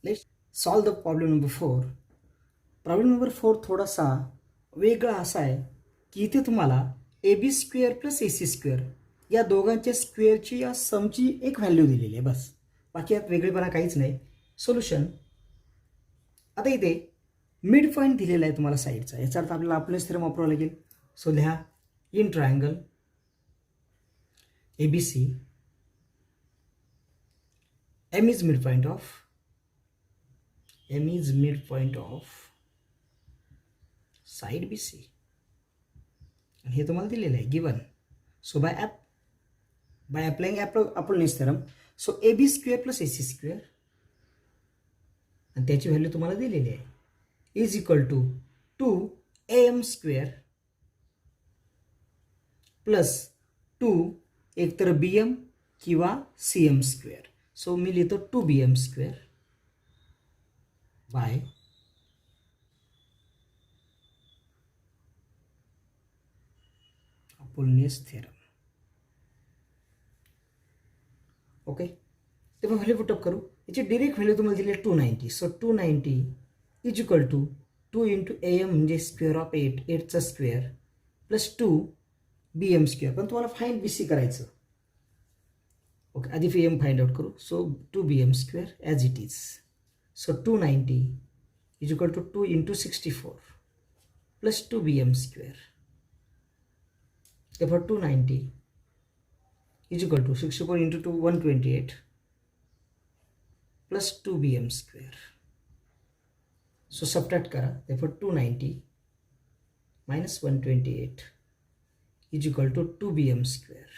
Let's solve the problem number 4. Problem number 4 थोडासा वेगळा असा आहे की इथे तुम्हाला A B square plus A C square या दोघांच्या स्क्वेअरची या समची एक व्हॅल्यू दिलेली आहे, बस. बाकी यात वेगळेपणा काहीच नाही. सोल्युशन. आता इथे मिड पॉईंट दिलेला आहे तुम्हाला साईडचा, याचा अर्थ आपल्याला लाप्लेस थेरम वापरावा लागेल. सो लिहा in triangle A B C M is mid point of side B C. आणि हे तुम्हाला दिलेलं आहे given. So by applying Apollonius theorem, so A B square plus A C square आणि त्याची व्हॅल्यू तुम्हाला दिलेली आहे is equal to 2am square plus 2 एकतर bm किंवा cm स्क्वेअर. सो मी लिहितो 2bm square by Apollonius theorem. Okay, तेव्हा व्हॅल्यू पुटअप करू. याची डिरेक्ट व्हॅल्यू तुम्हाला दिली आहे 290. So 290 is equal to 2 into am म्हणजे स्क्वेअर ऑफ 8चा स्क्वेअर प्लस 2bm स्क्वेअर. पण तुम्हाला फाईंड बी सी करायचं. ओके, आधी एम फाइंड आउट करू. So 2bm square as it is. So 290 is equal to 2 into 64 plus 2bm square. Therefore 290 is equal to 64 into 2 128 plus 2bm square. So subtract करा. Therefore 290 minus 128 is equal to 2bm square.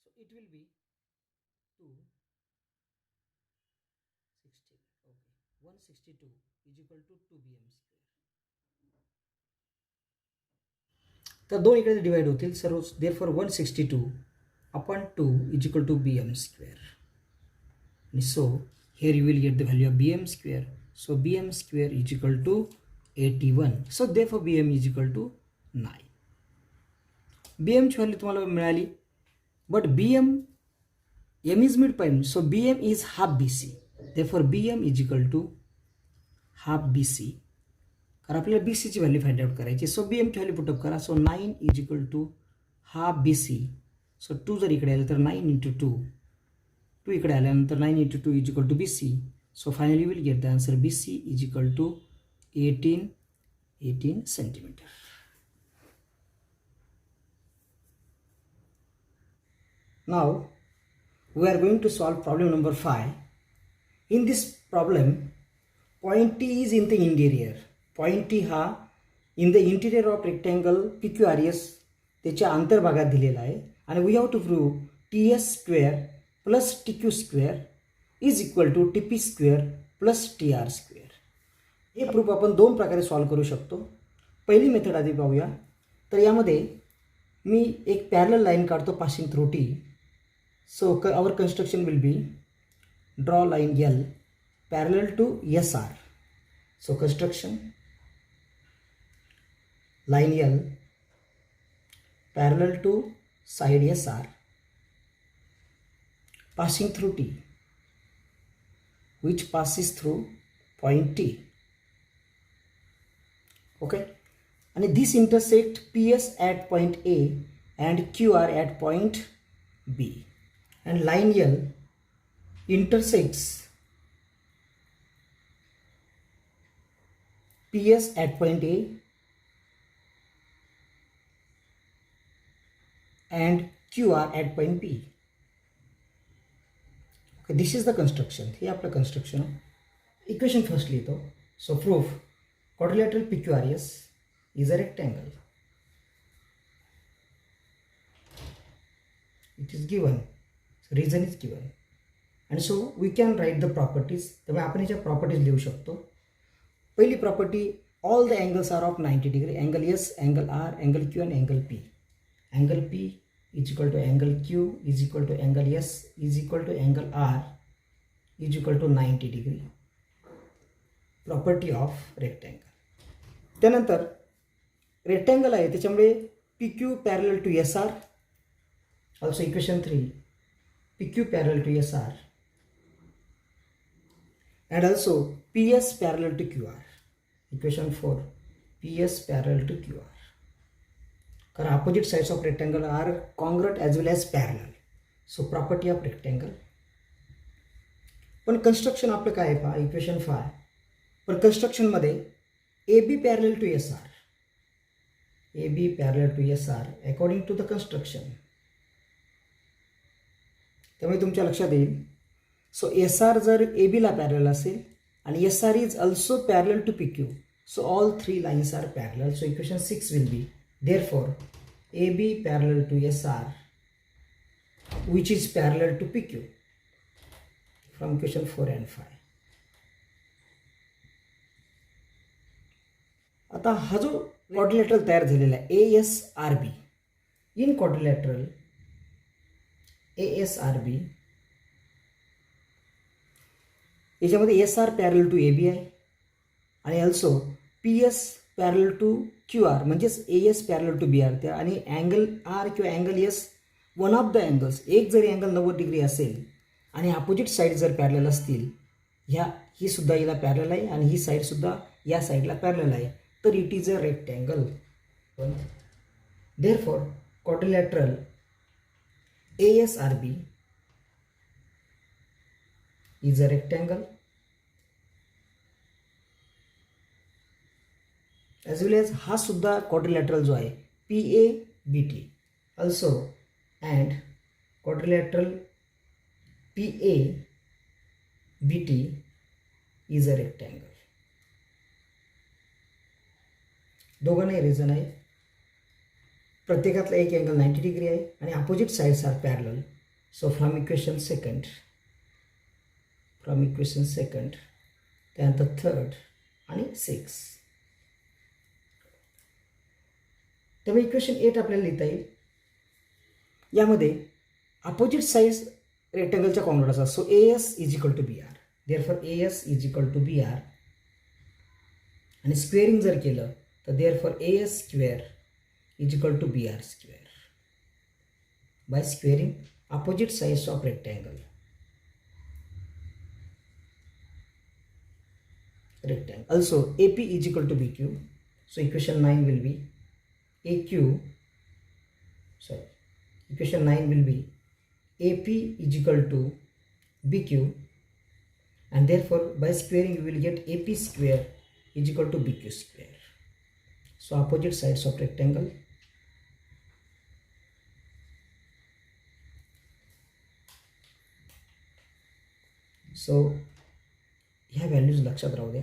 So it will be 260. Okay, 162 is equal to 2bm square. तर दोन इकडे divide होतील सर्व. Therefore 162 upon 2 is equal to bm square. आणि so here you will get the value of bm square. So bm square is equal to 81. So therefore bm is equal to 9. bm ची value तुम्हाला मिळाली. But bm m is midpoint, so bm is half bc. Therefore bm is equal to half bc. कारण आपल्याला B सीची value find out करायची. So B एमची value put up करा. So 9 is equal to half B C. So 2 जर इकडे आलं तर 9 इंटू 2. 2 इकडे आल्यानंतर 9 into 2 is equal to B C. So finally will get the answer B C is equal to 18 centimetre. Now we are going to solve problem number 5. In this problem point T is in the interior. Point T हा in the interior of rectangle P Q R S त्याच्या अंतर्भागात दिलेला आहे. आणि we have to prove T S square plus T Q square is equal to T P square plus T R square. हे proof आपण दोन प्रकारे solve करू शकतो. पहिली मेथड आधी पाहूया. तर यामध्ये मी एक पॅरलल लाईन काढतो passing through T. So our construction will be draw line L parallel to S R. So construction line L parallel to side SR passing through T, which passes through point T. Okay, and this intersect PS at point A and QR at point B, and line L intersects PS at point A and QR at point P. Okay, this is the construction. हे आपलं construction आहे. Equation first लिहितो. So proof quadrilateral PQRS is a rectangle. It is given. So reason is given. And so we can write the properties. त्यामुळे आपण याच्या properties लिहू शकतो. पहिली property, all the angles are of 90 degree. Angle S, angle R, angle Q आणि angle P. Angle P is equal to angle Q is equal to angle S is equal to angle R is equal to 90 degree. Property of rectangle. त्यानंतर rectangle आहे त्याच्यामुळे P Q parallel to S R. Also equation 3 P Q parallel to S R and also PS parallel to QR. Equation 4, PS parallel to QR. Because opposite sides of rectangle are congruent as well as parallel. So property of rectangle. पण construction आपलं काय आहे पहा, equation 5. पण construction मध्ये AB parallel to SR. AB parallel to SR according to the construction. त्यामुळे तुमच्या लक्षात येईल. सो SR जर AB ला पॅरलल असेल आणि SR is also parallel to PQ. So all three lines are parallel. So equation 6 will be, therefore AB parallel to SR which is parallel to PQ from equation 4 and 5. आता हा जो quadrilateral तयार झालेला आहे ASRB, in quadrilateral ASRB याच्यामध्ये SR पॅरल to AB आहे आणि ऑल्सो PS पॅरल टू QR म्हणजेच AS पॅरल टू BR त्या आणि अँगल R किंवा angle S one of the angles, एक जरी अँगल 90 डिग्री असेल आणि अपोजिट साईड जर पॅरल असतील, ही सुद्धा याला पॅरल आहे आणि ही साईडसुद्धा या साईडला पॅरल आहे, तर it is a rectangle. Therefore quadrilateral ASRB is a rectangle as well as हा सुद्धा quadrilateral जो आहे PABT also and quadrilateral PABT is a rectangle. दोघांनाही रिझन आहे, प्रत्येकातला एक अँगल 90 डिग्री आहे आणि opposite sides are parallel. So from equation second त्यानंतर थर्ड आणि 6. त्यामुळे इक्वेशन 8 आपल्याला लिहिता येईल. यामध्ये अपोजिट साइड्स रेक्टँगलच्या कॉन्ग्रुएंट असतात. So AS is equal to BR. Therefore AS is equal to BR आणि स्क्वेअरिंग जर केलं तर therefore AS square is equal to BR square by squaring opposite sides of rectangle. Also AP is equal to BQ. So equation 9 will be equation 9 will be AP is equal to BQ, and therefore by squaring you will get AP square is equal to BQ square. So opposite sides of rectangle. So ह्या values लक्षात राहू द्या.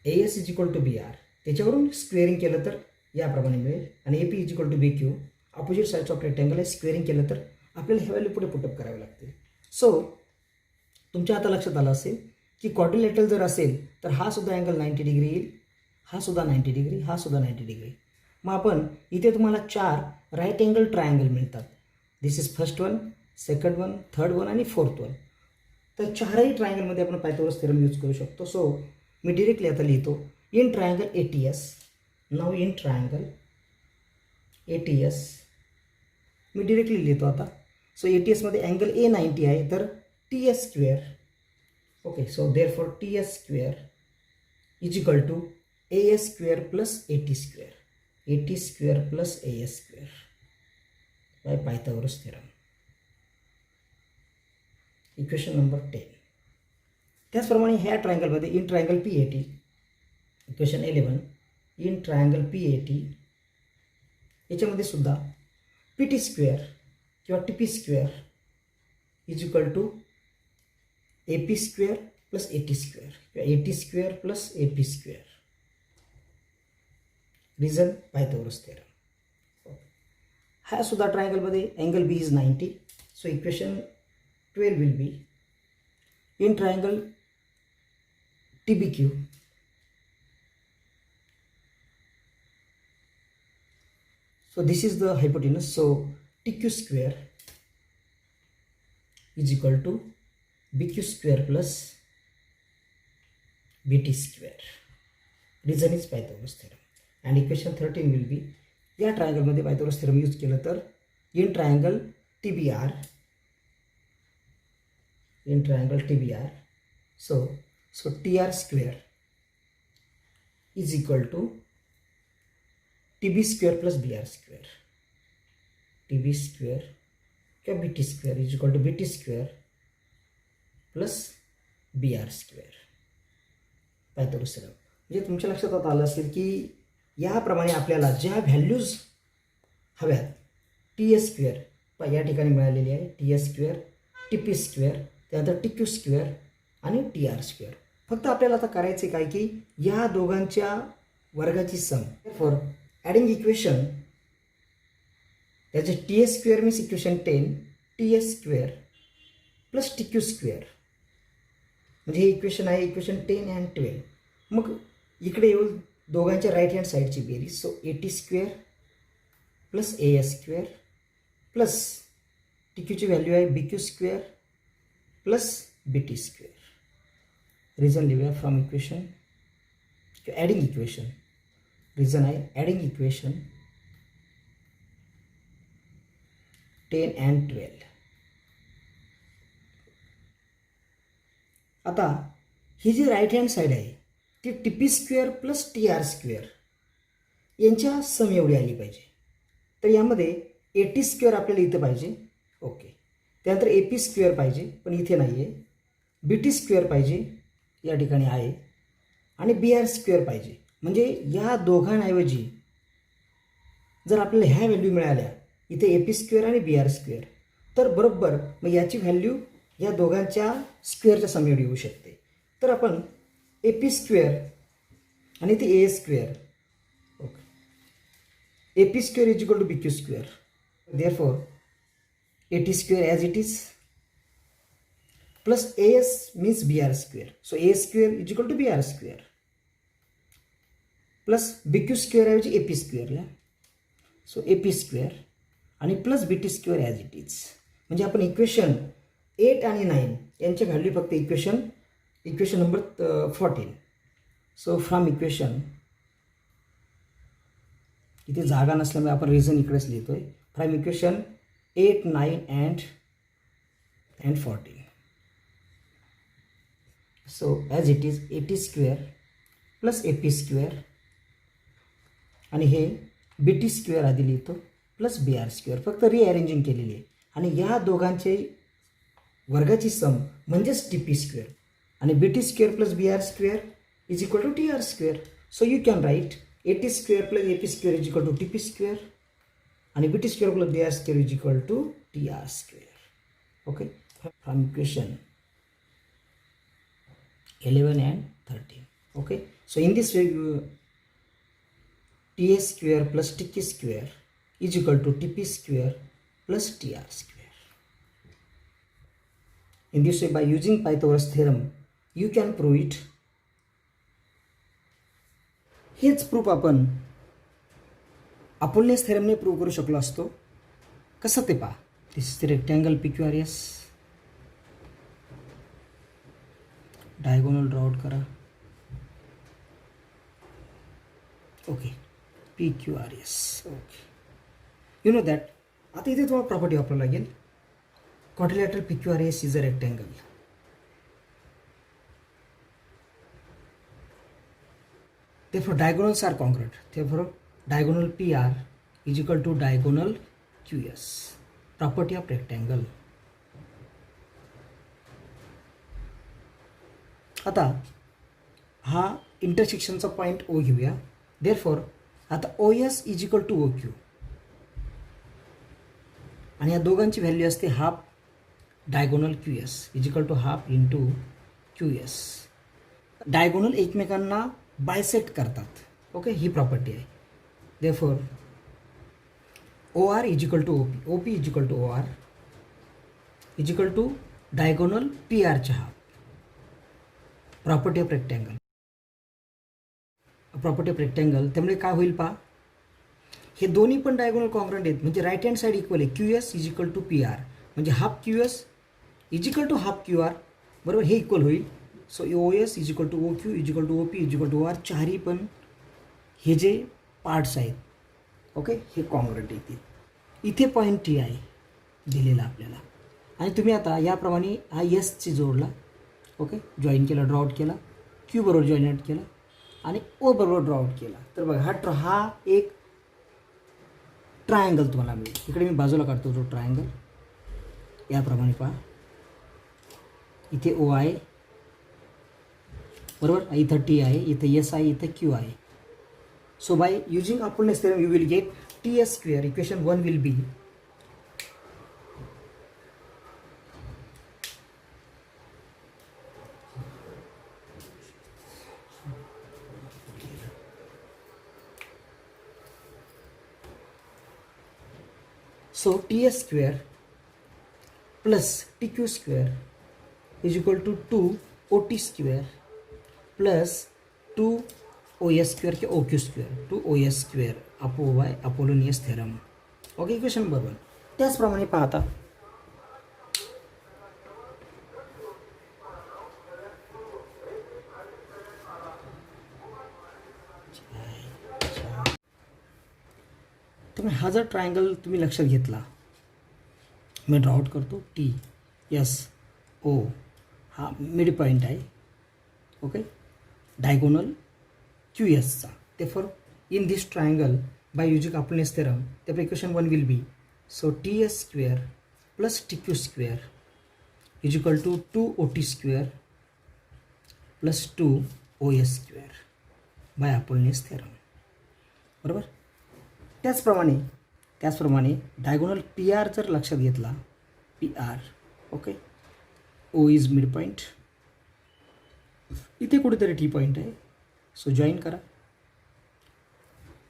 AS is equal to BR त्याच्यावरून squaring केलं तर याप्रमाणे मिळेल आणि AP is equal to BQ opposite sides of rectangle आहे. स्क्वेअरिंग केलं तर आपल्याला ह्या व्हॅल्यू पुढे पुटअप करावे लागतील. सो तुमच्या आता लक्षात आलं असेल की क्वाड्रिलॅटरल जर असेल तर हा सुद्धा अँगल 90 डिग्री येईल, हा सुद्धा 90 डिग्री, हा सुद्धा 90 डिग्री. मग आपण इथे तुम्हाला 4 राईट अँगल ट्रायंगल मिळतात. This is first one, second one, third one आणि फोर्थ वन. तर चारही ट्रायंगलमध्ये आपण पायथागोरस थेरम यूज करू शकतो. सो मी डिरेक्टली आता लिहितो इन ट्रायंगल ATS. नाव इन ट्रायंगल ATS मी डिरेक्टली लिहितो आता. सो ATS मध्ये अँगल A 90 आहे तर TS square. Okay, so therefore TS square is equal to AS square plus AT square, AT square plus AS square by Pythagoras theorem. Equation number 10. त्याचप्रमाणे ह्या ट्रायंगलमध्ये in triangle PAT equation 11 in triangle PAT याच्यामध्ये सुद्धा PT square किंवा TP square is equal to AP square plus AT square किंवा AT square plus AP square. Reason Pythagoras theorem. हा सुद्धा ट्रायंगलमध्ये angle B is 90. So equation 12 will be in triangle TBQ. So this is the hypotenuse. So TQ square is equal to BQ square plus BT square. Reason is Pythagoras theorem. And equation 13 will be या triangle मध्ये Pythagoras theorem use केलं तर in triangle TBR in triangle TBR. So TR square is equal to TB square plus BR square. TB square किंवा BT square is equal to BT square plus BR square. Pythagoras theorem. म्हणजे तुमच्या लक्षात आता आलं असेल की याप्रमाणे आपल्याला ज्या व्हॅल्यूज हव्यात टी एस स्क्वेअर या ठिकाणी मिळालेली आहे, T S square, T P square, त्यानंतर टी क्यू स्क्वेअर आणि टी आर स्क्वेअर. फक्त आपल्याला आता करायचे काय की या दोघांच्या वर्गाची सम. फॉर ॲडिंग इक्वेशन त्याचे T S square means equation 10 T S square plus T Q square म्हणजे हे इक्वेशन आहे इक्वेशन 10 अँड 12. मग इकडे येऊन दोघांच्या राईट हँड साईडची बेरीज. So A T square plus A S square plus T क्यूची व्हॅल्यू आहे B Q square plus B T square. Reason लिहूया from equation adding equation. Reason आहे ॲडिंग इक्वेशन 10 अँड 12. आता ही जी राईट हँड साईड आहे ती T P square plus T R square यांच्या सम एवढी आली पाहिजे. तर यामध्ये ए टी स्क्वेअर आपल्याला इथं पाहिजे. ओके. त्यानंतर ए पी स्क्वेअर पाहिजे पण इथे नाही आहे. बी टी स्क्वेअर पाहिजे या ठिकाणी आहे आणि बी आर स्क्वेअर पाहिजे. म्हणजे या दोघांऐवजी जर आपल्याला ह्या व्हॅल्यू मिळाल्या इथे ए पी स्क्वेअर आणि बी आर स्क्वेअर तर बरोबर मग याची व्हॅल्यू या दोघांच्या स्क्वेअरच्या समेवर येऊ शकते. तर आपण ए पी स्क्वेअर आणि ते A square. Okay. A P square is equal to B Q square. Therefore A T square as it is plus A S means B R square. So A square is equal to B R square plus B Q square ऐवजी A P स्क्वेअरला. So A P square आणि plus B T square as it is. म्हणजे आपण equation 8 आणि 9 यांच्या value फक्त equation number 14. So from equation इथे जागा नसल्यामुळे आपण रिझन इकडेच लिहितो आहे. From equation 8, 9 and 14. So as it is a T square plus A P square आणि हे बी टी स्क्वेअर आधी लिहितो प्लस बी आर स्क्वेअर. फक्त रिअरेंजिंग केलेली आहे. आणि या दोघांचे वर्गाची सम म्हणजेच टी पी स्क्वेअर आणि B T square plus B R square is equal to T R square. So you can write A T square plus A P square is equal to T P square आणि B T square plus B R square is equal to T R square. Okay. From equation 11 and 13. Okay. So in this way T A square plus T Q square is equal to T P square plus TR square. In this way, by using Pythagoras theorem, you can prove it. हेच proof आपण अपोलनेस थेरमने prove करू शकलो असतो. कसं ते पहा. This is the rectangle PQRS. Diagonal draw out करा. Okay. PQRS. Okay. You know that आता इथे तुम्हाला प्रॉपर्टी वापरावं लागेल. Quadrilateral PQRS is a rectangle. Therefore diagonals are congruent. Therefore diagonal PR is equal to diagonal QS. Property of rectangle. आता हा इंटरसेक्शनचा point O घेऊया. Therefore आता OS is equal to OQ आणि या दोघांची व्हॅल्यू असते half diagonal QS is equal to half into QS. Diagonal एकमेकांना bisect करतात. ओके. ही प्रॉपर्टी आहे. Therefore OR is equal to OP. OP is equal to OR is equal to diagonal PRच्या half. Property of rectangle. Property of rectangle त्यामुळे काय होईल पहा. हे दोन्ही पण डायगोनल कॉन्ग्रुएंट आहेत म्हणजे राईट हँड साईड इक्वल आहे. QS is equal to PR म्हणजे half QS is equal to half QR बरोबर. हे इक्वल होईल. So OS is equal to OQ is equal to OP is equal to OR. चारही पण हे जे parts आहेत ओके हे कॉन्ग्रुएंट येतील. इथे पॉईंट T आहे दिलेला आपल्याला आणि तुम्ही आता याप्रमाणे हा एसची जोडला, ओके, जॉईन केला, ड्रॉआउट केला, क्यू बरोबर जॉईन आउट केला आणि ओ बरोबर ड्रॉआउट केला. तर बघा हा एक ट्रायंगल तुम्हाला मिळेल. इकडे मी बाजूला काढतो तो ट्रायंगल. याप्रमाणे पहा, इथे ओ आहे बरोबर, इथं टी आहे, इथं एस आहे, इथं क्यू आहे. So by using Apollonius theorem you will get T S square. Equation 1 will be so ts square plus tq square is equal to 2 ot square plus 2 os square K oq square 2 os square Apollonius theorem. Okay, equation number 1. त्याचप्रमाणे पाहता तुम्ही हा जर triangle तुम्ही लक्षात घेतला, मी ड्रॉआउट करतो, T S O हा मिड पॉईंट आहे, ओके, डायगोनल क्यू एसचा. ते for in this triangle by using Apollonius theorem त्यामुळे equation 1 will be so T S square plus T Q square is equal to 2 O T square plus 2 O S square by Apollonius theorem. बरोबर. त्याचप्रमाणे diagonal P R जर लक्षात घेतला, P R, okay, O is mid point, इथे कुठेतरी T point आहे, so join करा.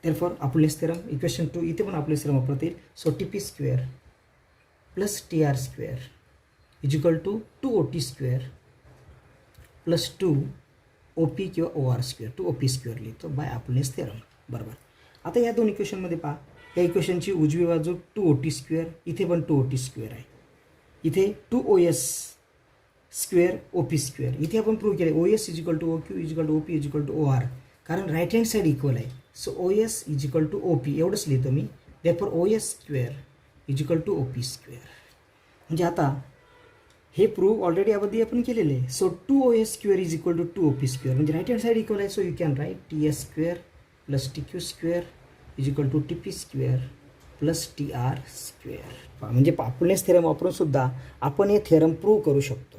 Therefore Apollonius theorem equation 2 इथे पण अपोलनेस थेरम वापरता येईल. So T P square plus T R square is equal to 2 O T square plus 2 O P किंवा O R square 2 O P square लिहितो by Apollonius theorem. बरोबर. आता या दोन इक्वेशनमध्ये पहा, या इक्वेशनची उजवी बाजू 2 ओ टी स्क्वेअर, इथे पण 2 ओ टी स्क्वेअर आहे, इथे 2 O S square O P square. इथे आपण प्रूव्ह केले O S is equal to O Q is equal to O P is equal to O R, कारण राईट हँड साईड इक्वल आहे. So O S is equal to O P एवढंच लिहितो मी. Therefore O S square is equal to O P square. म्हणजे आता हे prove already यामध्ये आपण केलेले आहे. So 2 O S square is equal to 2 O P square, म्हणजे राईट हँड साईड इक्वल आहे. So you can write T S square plus T Q square is equal to T P square plus T R square. म्हणजे Apollonius theorem वापरून सुद्धा आपण हे theorem prove करू शकतो.